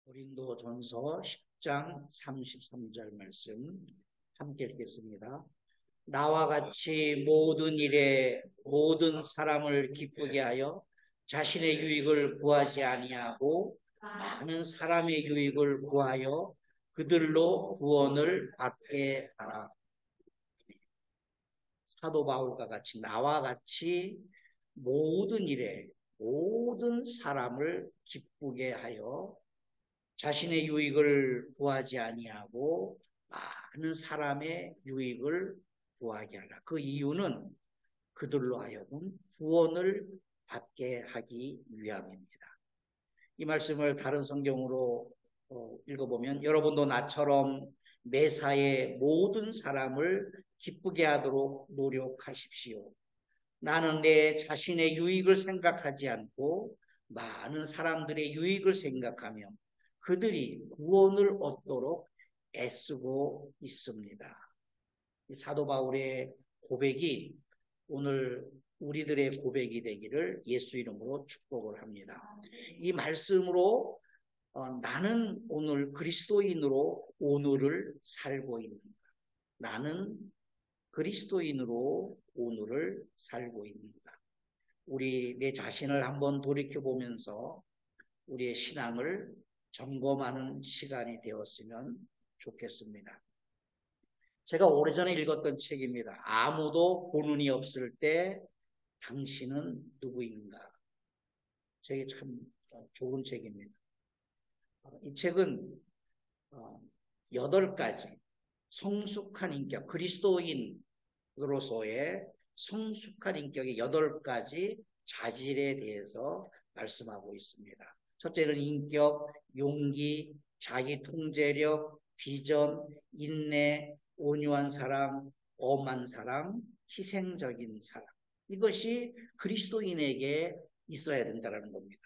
고린도전서 10장 33절 말씀 함께 읽겠습니다. 나와 같이 모든 일에 모든 사람을 기쁘게 하여 자신의 유익을 구하지 아니하고 많은 사람의 유익을 구하여 그들로 구원을 받게 하라. 사도 바울과 같이 나와 같이 모든 일에 모든 사람을 기쁘게 하여 자신의 유익을 구하지 아니하고 많은 사람의 유익을 구하게 하라. 그 이유는 그들로 하여금 구원을 받게 하기 위함입니다. 이 말씀을 다른 성경으로 읽어보면 여러분도 나처럼 매사에 모든 사람을 기쁘게 하도록 노력하십시오. 나는 내 자신의 유익을 생각하지 않고 많은 사람들의 유익을 생각하며 그들이 구원을 얻도록 애쓰고 있습니다. 이 사도 바울의 고백이 오늘 우리들의 고백이 되기를 예수 이름으로 축복을 합니다. 이 말씀으로 나는 오늘 그리스도인으로 오늘을 살고 있는가? 나는 그리스도인으로 오늘을 살고 있는가? 우리 내 자신을 한번 돌이켜보면서 우리의 신앙을 점검하는 시간이 되었으면 좋겠습니다. 제가 오래전에 읽었던 책입니다. 아무도 보는이 없을 때 당신은 누구인가? 책이 참 좋은 책입니다. 이 책은 8가지 성숙한 인격, 그리스도인으로서의 성숙한 인격의 8가지 자질에 대해서 말씀하고 있습니다. 첫째는 인격, 용기, 자기 통제력, 비전, 인내, 온유한 사랑, 엄한 사랑, 희생적인 사랑. 이것이 그리스도인에게 있어야 된다는 겁니다.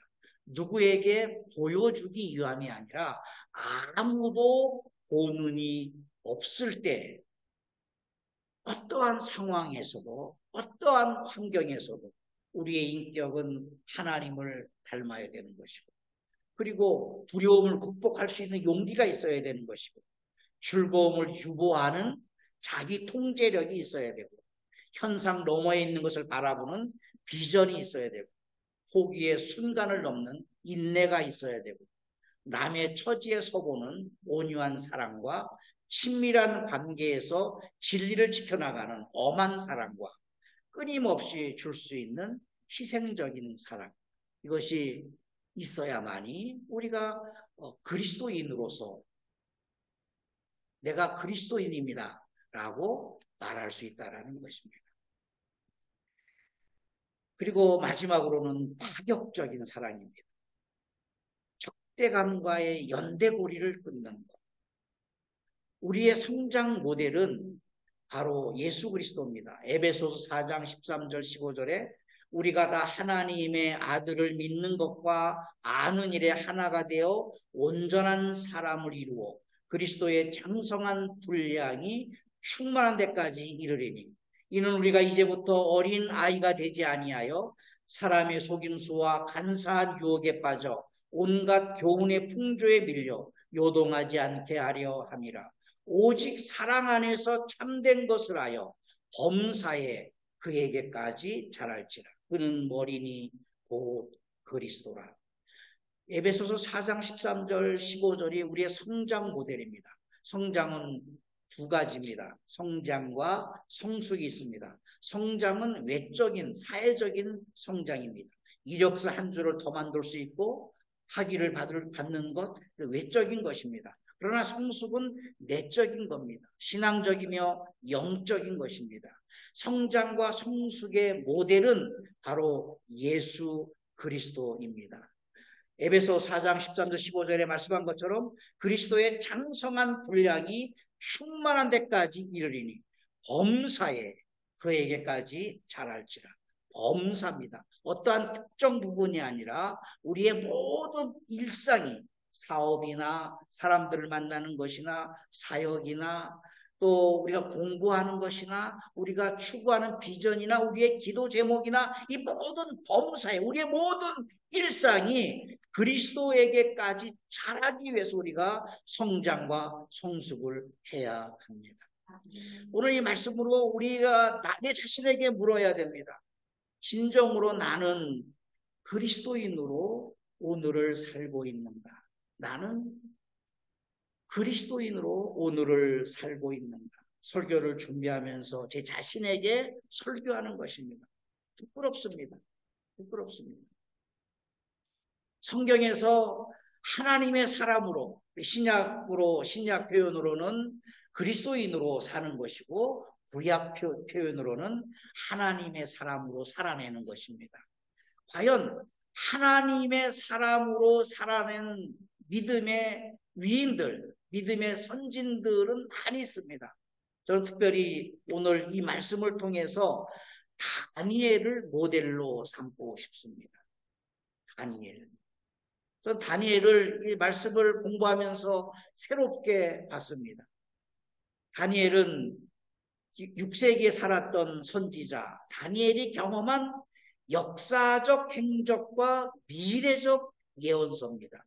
누구에게 보여주기 위함이 아니라 아무도 보는이 없을 때 어떠한 상황에서도 어떠한 환경에서도 우리의 인격은 하나님을 닮아야 되는 것이고, 그리고 두려움을 극복할 수 있는 용기가 있어야 되는 것이고, 즐거움을 유보하는 자기 통제력이 있어야 되고, 현상 너머에 있는 것을 바라보는 비전이 있어야 되고, 포기의 순간을 넘는 인내가 있어야 되고, 남의 처지에 서보는 온유한 사랑과 친밀한 관계에서 진리를 지켜나가는 엄한 사랑과 끊임없이 줄 수 있는 희생적인 사랑, 이것이 있어야만이 우리가 그리스도인으로서 내가 그리스도인입니다 라고 말할 수 있다는 것입니다. 그리고 마지막으로는 파격적인 사랑입니다. 적대감과의 연대고리를 끊는 것. 우리의 성장 모델은 바로 예수 그리스도입니다. 에베소서 4장 13절 15절에 우리가 다 하나님의 아들을 믿는 것과 아는 일에 하나가 되어 온전한 사람을 이루어 그리스도의 장성한 분량이 충만한 데까지 이르리니 이는 우리가 이제부터 어린 아이가 되지 아니하여 사람의 속임수와 간사한 유혹에 빠져 온갖 교훈의 풍조에 밀려 요동하지 않게 하려 함이라. 오직 사랑 안에서 참된 것을 하여 범사에 그에게까지 자랄지라. 그는 머리니 곧 그리스도라. 에베소서 4장 13절 15절이 우리의 성장 모델입니다. 성장은 2가지입니다. 성장과 성숙이 있습니다. 성장은 외적인 사회적인 성장입니다. 이력서 한 줄을 더 만들 수 있고 학위를 받는 것, 외적인 것입니다. 그러나 성숙은 내적인 겁니다. 신앙적이며 영적인 것입니다. 성장과 성숙의 모델은 바로 예수 그리스도입니다. 에베소 4장 13절 15절에 말씀한 것처럼 그리스도의 장성한 분량이 충만한 데까지 이르리니 범사에 그에게까지 자랄지라. 범사입니다. 어떠한 특정 부분이 아니라 우리의 모든 일상이 사업이나 사람들을 만나는 것이나 사역이나 또 우리가 공부하는 것이나 우리가 추구하는 비전이나 우리의 기도 제목이나 이 모든 범사에 우리의 모든 일상이 그리스도에게까지 자라기 위해서 우리가 성장과 성숙을 해야 합니다. 오늘 이 말씀으로 우리가 내 자신에게 물어야 됩니다. 진정으로 나는 그리스도인으로 오늘을 살고 있는가? 나는 그리스도인으로 오늘을 살고 있는가? 설교를 준비하면서 제 자신에게 설교하는 것입니다. 부끄럽습니다. 부끄럽습니다. 성경에서 하나님의 사람으로, 신약 표현으로는 그리스도인으로 사는 것이고, 구약 표현으로는 하나님의 사람으로 살아내는 것입니다. 과연 하나님의 사람으로 살아낸 믿음의 위인들, 믿음의 선진들은 많이 있습니다. 저는 특별히 오늘 이 말씀을 통해서 다니엘을 모델로 삼고 싶습니다. 다니엘. 저는 다니엘을 이 말씀을 공부하면서 새롭게 봤습니다. 다니엘은 6세기에 살았던 선지자, 다니엘이 경험한 역사적 행적과 미래적 예언서입니다.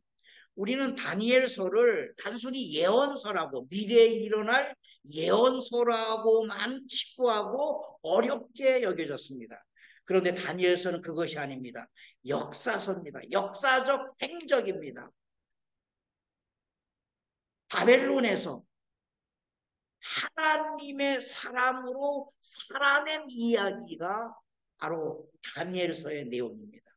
우리는 다니엘서를 단순히 예언서라고, 미래에 일어날 예언서라고만 치부하고 어렵게 여겨졌습니다. 그런데 다니엘서는 그것이 아닙니다. 역사서입니다. 역사적 행적입니다. 바벨론에서 하나님의 사람으로 살아낸 이야기가 바로 다니엘서의 내용입니다.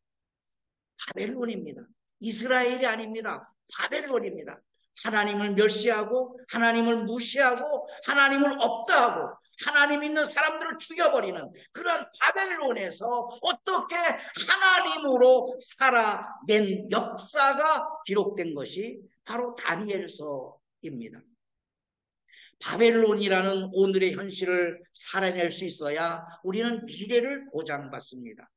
바벨론입니다. 이스라엘이 아닙니다. 바벨론입니다. 하나님을 멸시하고 하나님을 무시하고 하나님을 없다하고 하나님 있는 사람들을 죽여버리는 그런 바벨론에서 어떻게 하나님으로 살아낸 역사가 기록된 것이 바로 다니엘서입니다. 바벨론이라는 오늘의 현실을 살아낼 수 있어야 우리는 미래를 보장받습니다.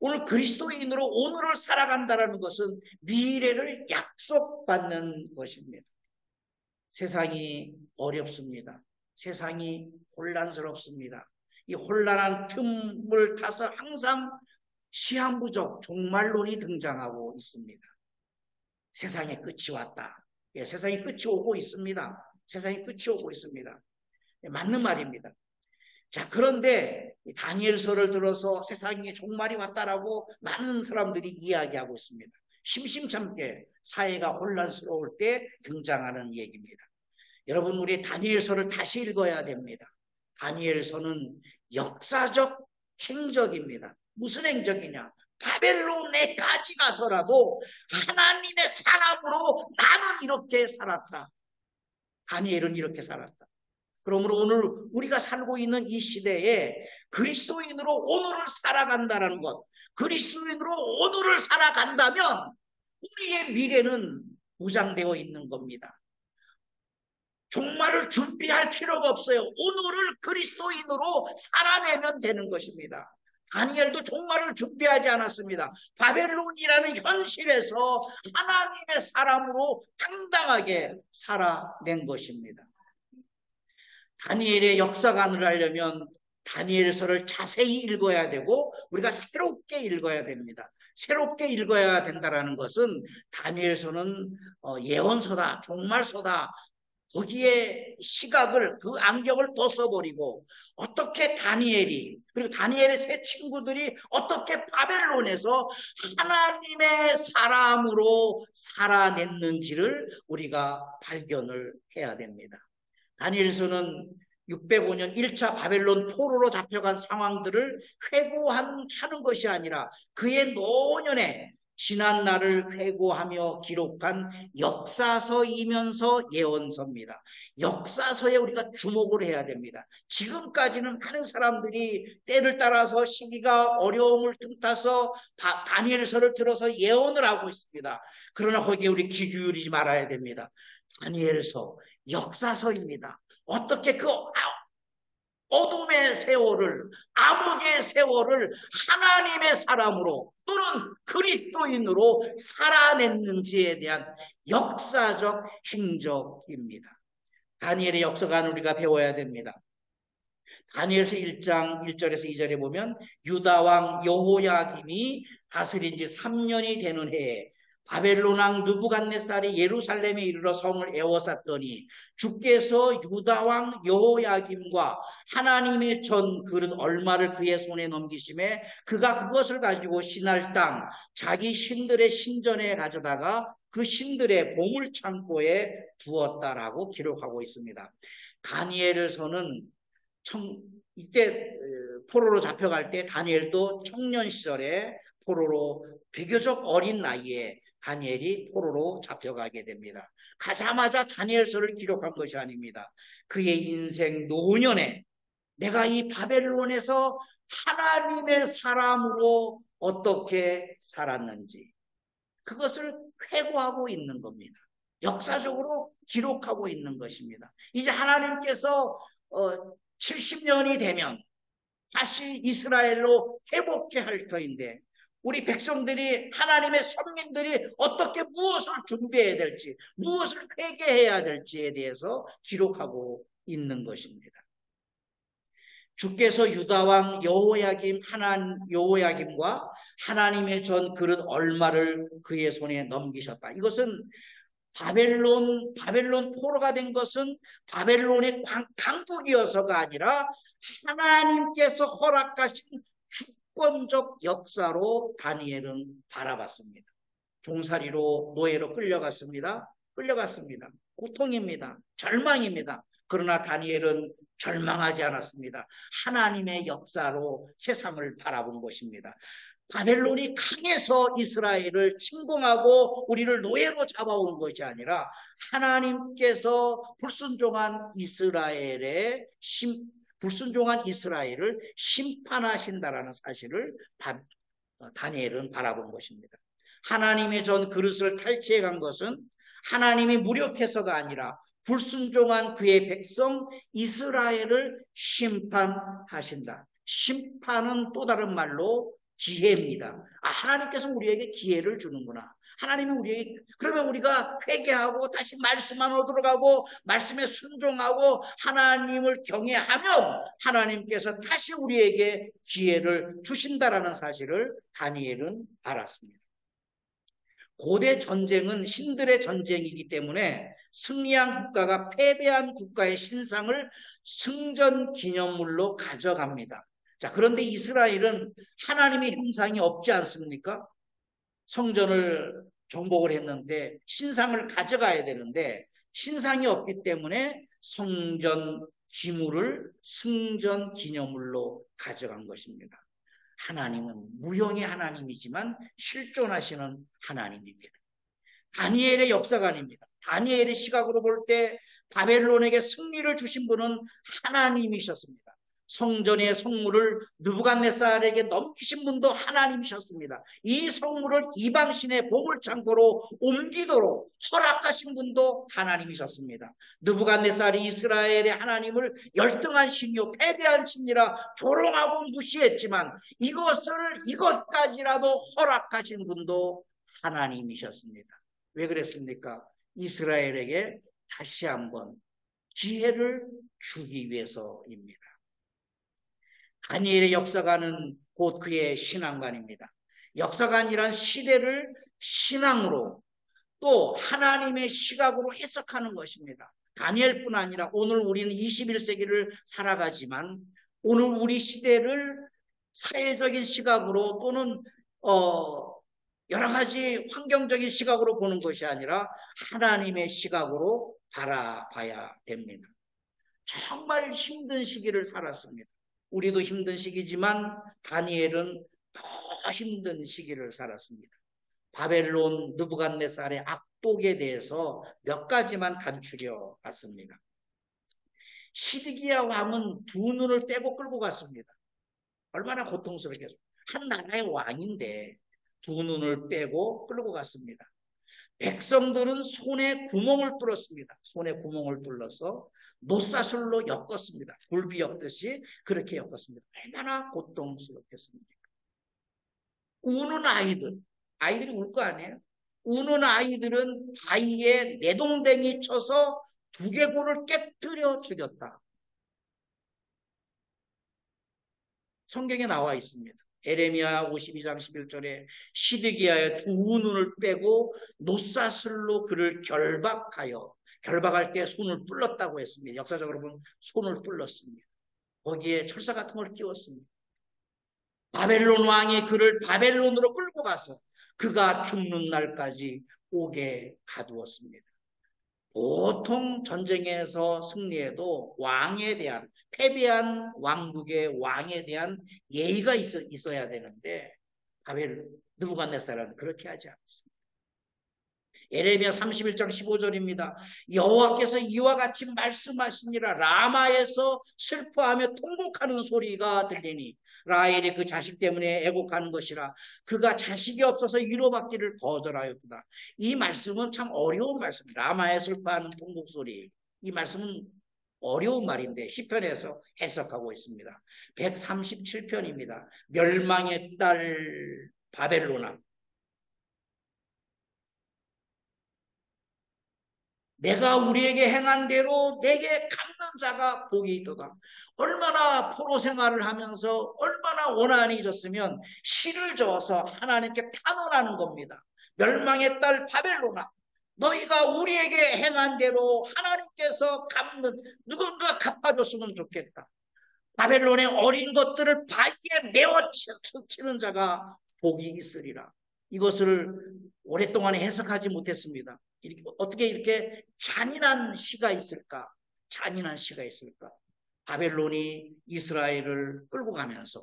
오늘 그리스도인으로 오늘을 살아간다는 것은 미래를 약속받는 것입니다. 세상이 어렵습니다. 세상이 혼란스럽습니다. 이 혼란한 틈을 타서 항상 시한부적 종말론이 등장하고 있습니다. 세상의 끝이 왔다. 예, 세상의 끝이 오고 있습니다. 세상의 끝이 오고 있습니다. 예, 맞는 말입니다. 자, 그런데 다니엘서를 들어서 세상에 종말이 왔다라고 많은 사람들이 이야기하고 있습니다. 심심찮게 사회가 혼란스러울 때 등장하는 얘기입니다. 여러분, 우리 다니엘서를 다시 읽어야 됩니다. 다니엘서는 역사적 행적입니다. 무슨 행적이냐? 바벨론에까지 가서라도 하나님의 사람으로 나는 이렇게 살았다. 다니엘은 이렇게 살았다. 그러므로 오늘 우리가 살고 있는 이 시대에 그리스도인으로 오늘을 살아간다는 것, 그리스도인으로 오늘을 살아간다면 우리의 미래는 보장되어 있는 겁니다. 종말을 준비할 필요가 없어요. 오늘을 그리스도인으로 살아내면 되는 것입니다. 다니엘도 종말을 준비하지 않았습니다. 바벨론이라는 현실에서 하나님의 사람으로 당당하게 살아낸 것입니다. 다니엘의 역사관을 하려면 다니엘서를 자세히 읽어야 되고 우리가 새롭게 읽어야 됩니다. 새롭게 읽어야 된다는 것은 다니엘서는 예언서다, 종말서다. 거기에 시각을, 그 안경을 벗어버리고 어떻게 다니엘이, 그리고 다니엘의 세 친구들이 어떻게 바벨론에서 하나님의 사람으로 살아냈는지를 우리가 발견을 해야 됩니다. 다니엘서는 605년 1차 바벨론 포로로 잡혀간 상황들을 회고하는 것이 아니라 그의 노년에 지난 날을 회고하며 기록한 역사서이면서 예언서입니다. 역사서에 우리가 주목을 해야 됩니다. 지금까지는 많은 사람들이 때를 따라서 시기가 어려움을 틈타서 다니엘서를 들어서 예언을 하고 있습니다. 그러나 거기에 우리 귀 기울이지 말아야 됩니다. 다니엘서 역사서입니다. 어떻게 그 어둠의 세월을, 암흑의 세월을 하나님의 사람으로 또는 그리스도인으로 살아냈는지에 대한 역사적 행적입니다. 다니엘의 역사관을 우리가 배워야 됩니다. 다니엘서 1장 1절에서 2절에 보면 유다 왕 여호야김이 다스린 지 3년이 되는 해에 바벨론 왕 느부갓네살이 예루살렘에 이르러 성을 에워쌌더니 주께서 유다 왕 여호야김과 하나님의 전 그릇 얼마를 그의 손에 넘기심에 그가 그것을 가지고 신할 땅 자기 신들의 신전에 가져다가 그 신들의 보물 창고에 두었다라고 기록하고 있습니다. 다니엘서는 이때 포로로 잡혀갈 때 다니엘도 청년 시절에 포로로 비교적 어린 나이에 다니엘이 포로로 잡혀가게 됩니다. 가자마자 다니엘서를 기록한 것이 아닙니다. 그의 인생 노년에 내가 이 바벨론에서 하나님의 사람으로 어떻게 살았는지 그것을 회고하고 있는 겁니다. 역사적으로 기록하고 있는 것입니다. 이제 하나님께서 70년이 되면 다시 이스라엘로 회복해 할 터인데 우리 백성들이 하나님의 선민들이 어떻게 무엇을 준비해야 될지 무엇을 회개해야 될지에 대해서 기록하고 있는 것입니다. 주께서 유다 왕 여호야김과 하나님의 전 그릇 얼마를 그의 손에 넘기셨다. 이것은 바벨론 포로가 된 것은 바벨론의 강국이어서가 아니라 하나님께서 허락하신 주권적 역사로 다니엘은 바라봤습니다. 종살이로 노예로 끌려갔습니다. 고통입니다. 절망입니다. 그러나 다니엘은 절망하지 않았습니다. 하나님의 역사로 세상을 바라본 것입니다. 바벨론이 강해서 이스라엘을 침공하고 우리를 노예로 잡아온 것이 아니라 하나님께서 불순종한 이스라엘을 심판하신다라는 사실을 다니엘은 바라본 것입니다. 하나님의 전 그릇을 탈취해 간 것은 하나님이 무력해서가 아니라 불순종한 그의 백성 이스라엘을 심판하신다. 심판은 또 다른 말로 기회입니다. 하나님께서 우리에게 기회를 주는구나. 하나님이 우리에게, 그러면 우리가 회개하고 다시 말씀 안으로 들어가고 말씀에 순종하고 하나님을 경외하면 하나님께서 다시 우리에게 기회를 주신다라는 사실을 다니엘은 알았습니다. 고대 전쟁은 신들의 전쟁이기 때문에 승리한 국가가 패배한 국가의 신상을 승전 기념물로 가져갑니다. 자, 그런데 이스라엘은 하나님의 형상이 없지 않습니까? 성전을 정복을 했는데 신상을 가져가야 되는데 신상이 없기 때문에 성전 기물을 승전 기념물로 가져간 것입니다. 하나님은 무형의 하나님이지만 실존하시는 하나님입니다. 다니엘의 역사관입니다. 다니엘의 시각으로 볼 때 바벨론에게 승리를 주신 분은 하나님이셨습니다. 성전의 성물을 느부갓네살에게 넘기신 분도 하나님이셨습니다. 이 성물을 이방신의 보물창고로 옮기도록 허락하신 분도 하나님이셨습니다. 느부갓네살이 이스라엘의 하나님을 열등한 신이요 패배한 신이라 조롱하고 무시했지만 이것까지라도 허락하신 분도 하나님이셨습니다. 왜 그랬습니까? 이스라엘에게 다시 한번 기회를 주기 위해서입니다. 다니엘의 역사관은 곧 그의 신앙관입니다. 역사관이란 시대를 신앙으로 또 하나님의 시각으로 해석하는 것입니다. 다니엘뿐 아니라 오늘 우리는 21세기를 살아가지만 오늘 우리 시대를 사회적인 시각으로 또는 여러 가지 환경적인 시각으로 보는 것이 아니라 하나님의 시각으로 바라봐야 됩니다. 정말 힘든 시기를 살았습니다. 우리도 힘든 시기지만 다니엘은 더 힘든 시기를 살았습니다. 바벨론 느부갓네살의 악독에 대해서 몇 가지만 간추려 봤습니다. 시드기야 왕은 두 눈을 빼고 끌고 갔습니다. 얼마나 고통스럽겠어요. 한 나라의 왕인데 두 눈을 빼고 끌고 갔습니다. 백성들은 손에 구멍을 뚫었습니다. 손에 구멍을 뚫어서 노사슬로 엮었습니다. 굴비 엮듯이 그렇게 엮었습니다. 얼마나 고통스럽겠습니까? 우는 아이들이 울 거 아니에요? 우는 아이들은 바위에 내동댕이 쳐서 두개골을 깨뜨려 죽였다. 성경에 나와 있습니다. 에레미야 52장 11절에 시드기야의 두 눈을 빼고 노사슬로 그를 결박할 때 손을 뿔렀다고 했습니다. 역사적으로 보면 손을 뿔렀습니다. 거기에 철사 같은 걸 끼웠습니다. 바벨론 왕이 그를 바벨론으로 끌고 가서 그가 죽는 날까지 옥에 가두었습니다. 보통 전쟁에서 승리해도 왕에 대한, 패배한 왕국의 왕에 대한 예의가 있어야 되는데 느부갓네살은 그렇게 하지 않습니다. 예레미야 31장 15절입니다. 여호와께서 이와 같이 말씀하시니라. 라마에서 슬퍼하며 통곡하는 소리가 들리니 라헬이 그 자식 때문에 애곡하는 것이라. 그가 자식이 없어서 위로받기를 거절하였구나. 이 말씀은 참 어려운 말씀입니다. 라마에 슬퍼하는 통곡 소리. 이 말씀은 어려운 말인데 시편에서 해석하고 있습니다. 137편입니다. 멸망의 딸 바벨론아, 내가 우리에게 행한 대로 내게 갚는 자가 복이 있도다. 얼마나 포로 생활을 하면서 얼마나 원한이 졌으면 시를 저어서 하나님께 탄원하는 겁니다. 멸망의 딸 바벨론아, 너희가 우리에게 행한 대로 하나님께서 누군가 갚아줬으면 좋겠다. 바벨론의 어린 것들을 바위에 내어치는 자가 복이 있으리라. 이것을 오랫동안 해석하지 못했습니다. 어떻게 이렇게 잔인한 시가 있을까? 잔인한 시가 있을까? 바벨론이 이스라엘을 끌고 가면서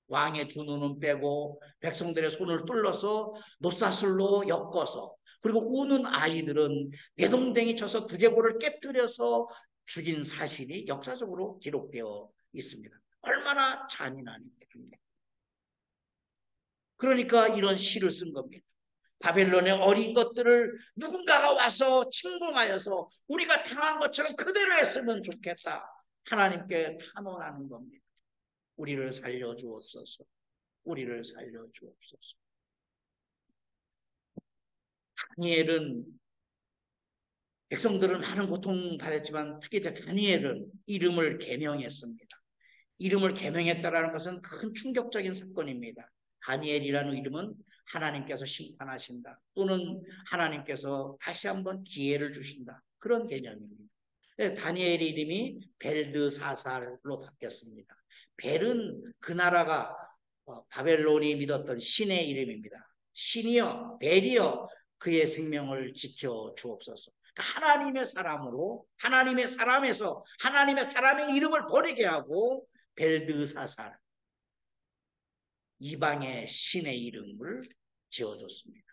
왕의 두 눈은 빼고 백성들의 손을 뚫러서 노사슬로 엮어서, 그리고 우는 아이들은 내동댕이 쳐서 두개골을 깨뜨려서 죽인 사실이 역사적으로 기록되어 있습니다. 얼마나 잔인한 일입니까? 그러니까 이런 시를 쓴 겁니다. 바벨론의 어린 것들을 누군가가 와서 침공하여서 우리가 당한 것처럼 그대로 했으면 좋겠다. 하나님께 탄원하는 겁니다. 우리를 살려주옵소서. 우리를 살려주옵소서. 다니엘은, 백성들은 많은 고통받았지만 특히 다니엘은 이름을 계명했습니다. 이름을 계명했다라는 것은 큰 충격적인 사건입니다. 다니엘이라는 이름은 하나님께서 심판하신다, 또는 하나님께서 다시 한번 기회를 주신다, 그런 개념입니다. 다니엘의 이름이 벨드사살로 바뀌었습니다. 벨은 그 나라가 바벨론이 믿었던 신의 이름입니다. 신이여, 벨이여, 그의 생명을 지켜 주옵소서. 하나님의 사람으로, 하나님의 사람에서 하나님의 사람의 이름을 버리게 하고 벨드사살, 이방의 신의 이름을 지어줬습니다.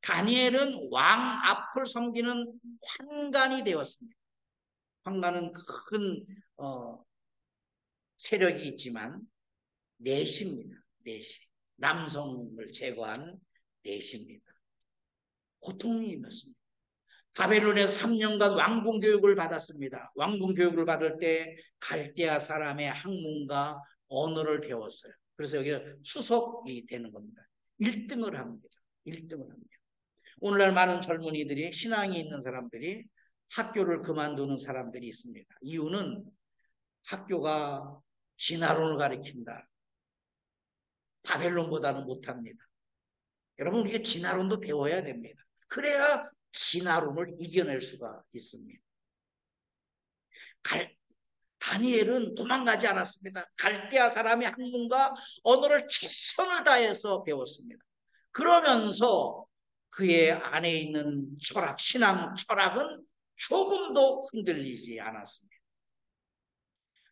다니엘은 왕 앞을 섬기는 환관이 되었습니다. 환관은 큰 세력이 있지만 내시입니다. 내시. 남성을 제거한 내시입니다. 고통이 임했습니다. 바벨론에서 3년간 왕궁 교육을 받았습니다. 왕궁 교육을 받을 때 갈대아 사람의 학문과 언어를 배웠어요. 그래서 여기가 수석이 되는 겁니다. 1등을 합니다. 1등을 합니다. 오늘날 많은 젊은이들이, 신앙이 있는 사람들이 학교를 그만두는 사람들이 있습니다. 이유는 학교가 진화론을 가리킨다, 바벨론보다는 못합니다. 여러분, 우리가 진화론도 배워야 됩니다. 그래야 진화론을 이겨낼 수가 있습니다. 다니엘은 도망가지 않았습니다. 갈대아 사람의 학문과 언어를 최선을 다해서 배웠습니다. 그러면서 그의 안에 있는 철학, 신앙 철학은 조금도 흔들리지 않았습니다.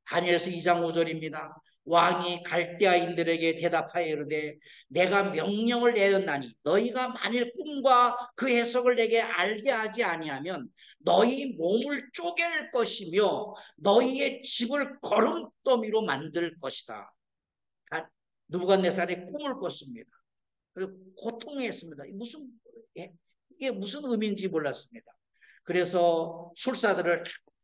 다니엘서 2장 5절입니다. 왕이 갈대아인들에게 대답하여 이르되 내가 명령을 내렸나니 너희가 만일 꿈과 그 해석을 내게 알게 하지 아니하면 너희 몸을 쪼갤 것이며 너희의 집을 거름더미로 만들 것이다. 느부갓네살이 꿈을 꿨습니다. 고통했습니다. 이게 무슨 의미인지 몰랐습니다. 그래서 술사들을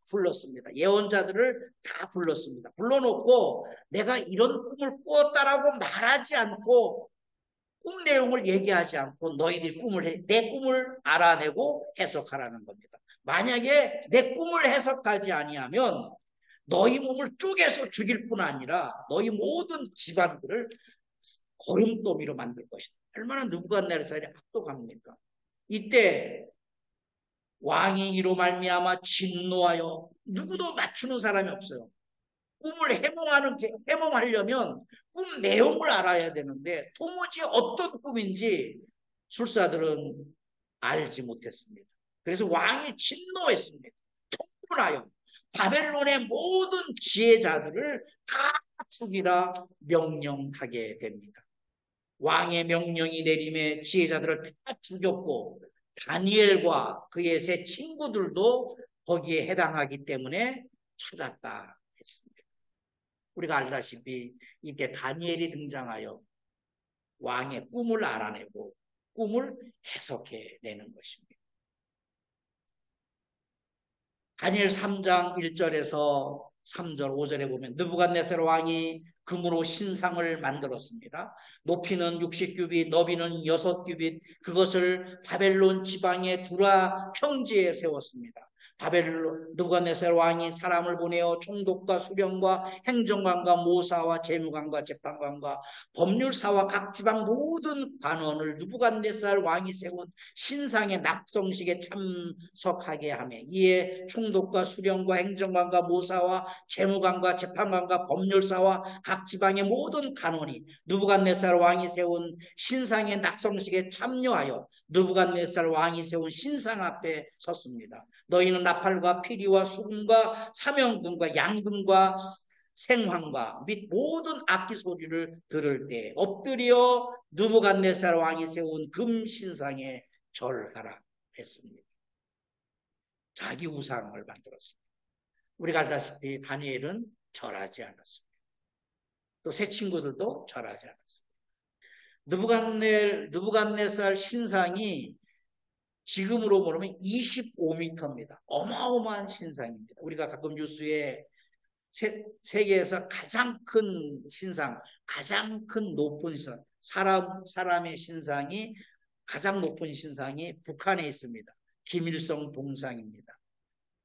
불렀습니다. 예언자들을 다 불렀습니다. 불러놓고 내가 이런 꿈을 꾸었다라고 말하지 않고, 꿈 내용을 얘기하지 않고 너희들이 내 꿈을 알아내고 해석하라는 겁니다. 만약에 내 꿈을 해석하지 아니하면 너희 몸을 쪼개서 죽일 뿐 아니라 너희 모든 집안들을 거름더미로 만들 것이다. 얼마나 느부갓네살이 악독합니까? 이때 왕이 이로 말미암아 진노하여 누구도 맞추는 사람이 없어요. 꿈을 해몽하려면 꿈 내용을 알아야 되는데 도무지 어떤 꿈인지 술사들은 알지 못했습니다. 그래서 왕이 진노했습니다. 통분하여 바벨론의 모든 지혜자들을 다 죽이라 명령하게 됩니다. 왕의 명령이 내림에 지혜자들을 다 죽였고 다니엘과 그의 세 친구들도 거기에 해당하기 때문에 찾았다 했습니다. 우리가 알다시피 이때 다니엘이 등장하여 왕의 꿈을 알아내고 꿈을 해석해내는 것입니다. 다니엘 3장 1절에서 3절 5절에 보면 느부갓네살 왕이 금으로 신상을 만들었습니다. 높이는 60규빗, 너비는 6규빗, 그것을 바벨론 지방의 두라 평지에 세웠습니다. 바벨론 느부갓네살 왕이 사람을 보내어 총독과 수령과 행정관과 모사와 재무관과 재판관과 법률사와 각 지방 모든 관원을 느부갓네살 왕이 세운 신상의 낙성식에 참석하게 하며 이에 총독과 수령과 행정관과 모사와 재무관과 재판관과 법률사와 각 지방의 모든 관원이 느부갓네살 왕이 세운 신상의 낙성식에 참여하여 느부갓네살 왕이 세운 신상 앞에 섰습니다. 너희는 나팔과 피리와 수금과 사명금과 양금과 생황과 및 모든 악기 소리를 들을 때 엎드려 느부갓네살 왕이 세운 금 신상에 절하라 했습니다. 자기 우상을 만들었습니다. 우리가 알다시피 다니엘은 절하지 않았습니다. 또 새 친구들도 절하지 않았습니다. 느부갓네살 신상이 지금으로 보면 25m입니다. 어마어마한 신상입니다. 우리가 가끔 뉴스에 세계에서 가장 큰 신상, 가장 큰 높은 신상, 사람의 신상이 가장 높은 신상이 북한에 있습니다. 김일성 동상입니다.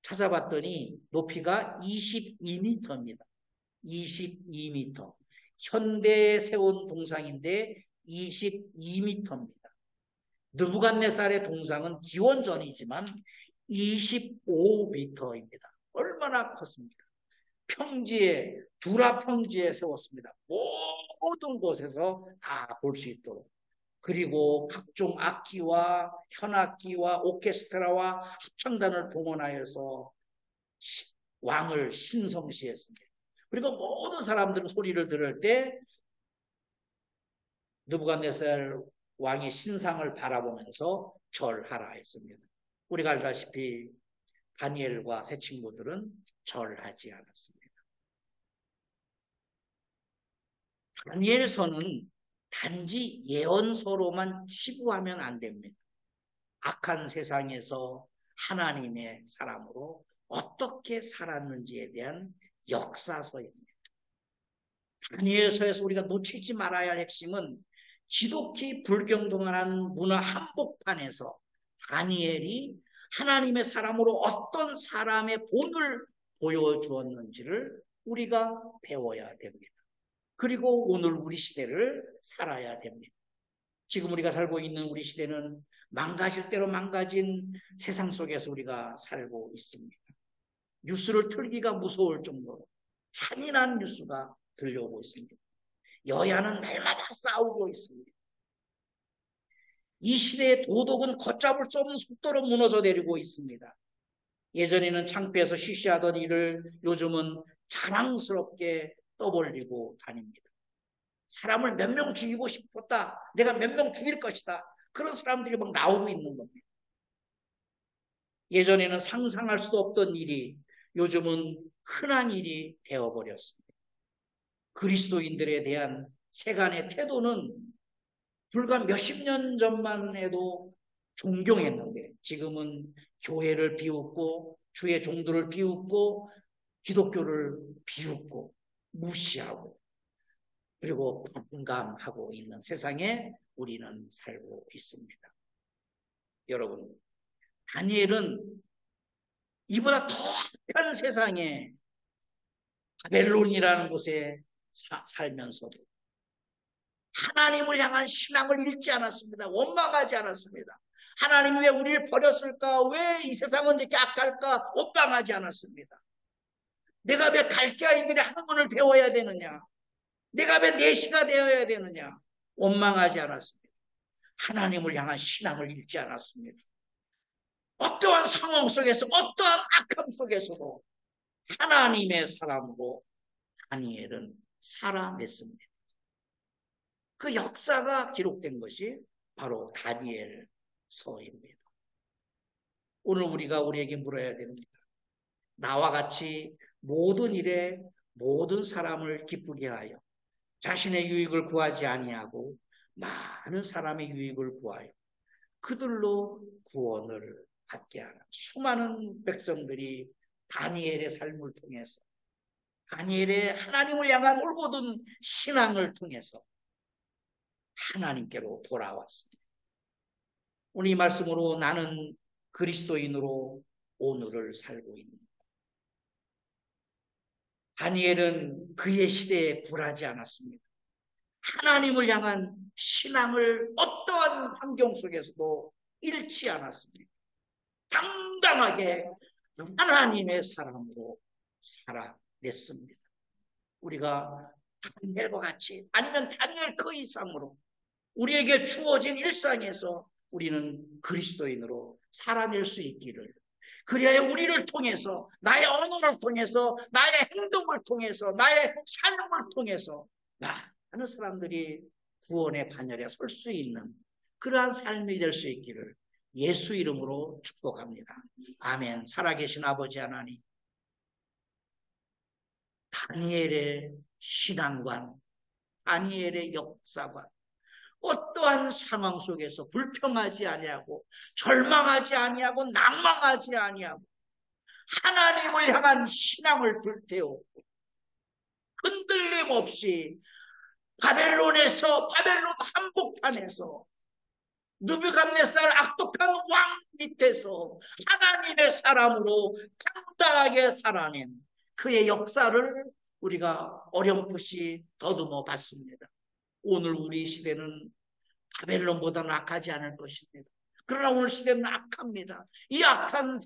찾아봤더니 높이가 22m입니다. 22m. 현대에 세운 동상인데 22m입니다. 느부갓네살의 동상은 기원전이지만 25m입니다. 얼마나 컸습니까? 평지에, 두라 평지에 세웠습니다. 모든 곳에서 다 볼 수 있도록. 그리고 각종 악기와 현악기와 오케스트라와 합창단을 동원하여서 왕을 신성시했습니다. 그리고 모든 사람들은 소리를 들을 때 느부갓네살 왕의 신상을 바라보면서 절하라 했습니다. 우리가 알다시피 다니엘과 새 친구들은 절하지 않았습니다. 다니엘서는 단지 예언서로만 치부하면 안 됩니다. 악한 세상에서 하나님의 사람으로 어떻게 살았는지에 대한 역사서입니다. 다니엘서에서 우리가 놓치지 말아야 할 핵심은 지독히 불경동한 문화 한복판에서 다니엘이 하나님의 사람으로 어떤 사람의 본을 보여주었는지를 우리가 배워야 됩니다. 그리고 오늘 우리 시대를 살아야 됩니다. 지금 우리가 살고 있는 우리 시대는 망가질 대로 망가진 세상 속에서 우리가 살고 있습니다. 뉴스를 틀기가 무서울 정도로 잔인한 뉴스가 들려오고 있습니다. 여야는 날마다 싸우고 있습니다. 이 시대의 도덕은 걷잡을 수 없는 속도로 무너져 내리고 있습니다. 예전에는 창피해서 쉬쉬하던 일을 요즘은 자랑스럽게 떠벌리고 다닙니다. 사람을 몇 명 죽이고 싶었다. 내가 몇 명 죽일 것이다. 그런 사람들이 막 나오고 있는 겁니다. 예전에는 상상할 수도 없던 일이 요즘은 흔한 일이 되어버렸습니다. 그리스도인들에 대한 세간의 태도는 불과 몇십 년 전만 해도 존경했는데 지금은 교회를 비웃고 주의 종들을 비웃고 기독교를 비웃고 무시하고 그리고 반감하고 있는 세상에 우리는 살고 있습니다. 여러분, 다니엘은 이보다 더 악한 세상에 바벨론이라는 곳에 살면서도 하나님을 향한 신앙을 잃지 않았습니다. 원망하지 않았습니다. 하나님이 왜 우리를 버렸을까? 왜 이 세상은 이렇게 악할까? 원망하지 않았습니다. 내가 왜 갈대아인들의 학문을 배워야 되느냐? 내가 왜 내시가 되어야 되느냐? 원망하지 않았습니다. 하나님을 향한 신앙을 잃지 않았습니다. 어떠한 상황 속에서, 어떠한 악함 속에서도 하나님의 사람으로 다니엘은 살아냈습니다. 그 역사가 기록된 것이 바로 다니엘서입니다. 오늘 우리가 우리에게 물어야 됩니다. 나와 같이 모든 일에 모든 사람을 기쁘게 하여 자신의 유익을 구하지 아니하고 많은 사람의 유익을 구하여 그들로 구원을 받게 하는 수많은 백성들이 다니엘의 삶을 통해서, 다니엘의 하나님을 향한 올곧은 신앙을 통해서 하나님께로 돌아왔습니다. 오늘 이 말씀으로 나는 그리스도인으로 오늘을 살고 있습니다. 다니엘은 그의 시대에 굴하지 않았습니다. 하나님을 향한 신앙을 어떠한 환경 속에서도 잃지 않았습니다. 당당하게 하나님의 사람으로 살아냈습니다. 우리가 다니엘과 같이, 아니면 다니엘 그 이상으로 우리에게 주어진 일상에서 우리는 그리스도인으로 살아낼 수 있기를, 그리하여 우리를 통해서, 나의 언어를 통해서, 나의 행동을 통해서, 나의 삶을 통해서 많은 사람들이 구원의 반열에 설 수 있는 그러한 삶이 될 수 있기를 예수 이름으로 축복합니다. 아멘. 살아계신 아버지 하나님, 다니엘의 신앙관, 다니엘의 역사관, 어떠한 상황 속에서 불평하지 아니하고 절망하지 아니하고 낭망하지 아니하고 하나님을 향한 신앙을 불태우고 흔들림 없이 바벨론 한복판에서 느부갓네살 악독한 왕 밑에서 하나님의 사람으로 당당하게 살아낸 그의 역사를 우리가 어렴풋이 더듬어 봤습니다. 오늘 우리 시대는 바벨론보다는 악하지 않을 것입니다. 그러나 오늘 시대는 악합니다. 이 악한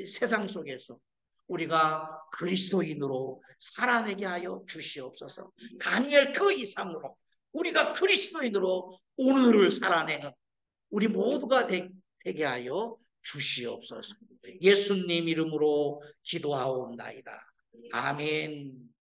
세상 속에서 우리가 그리스도인으로 살아내게 하여 주시옵소서. 다니엘 그 이상으로 우리가 그리스도인으로 오늘을 살아내는 우리 모두가 되게 하여 주시옵소서. 예수님 이름으로 기도하옵나이다. 아멘.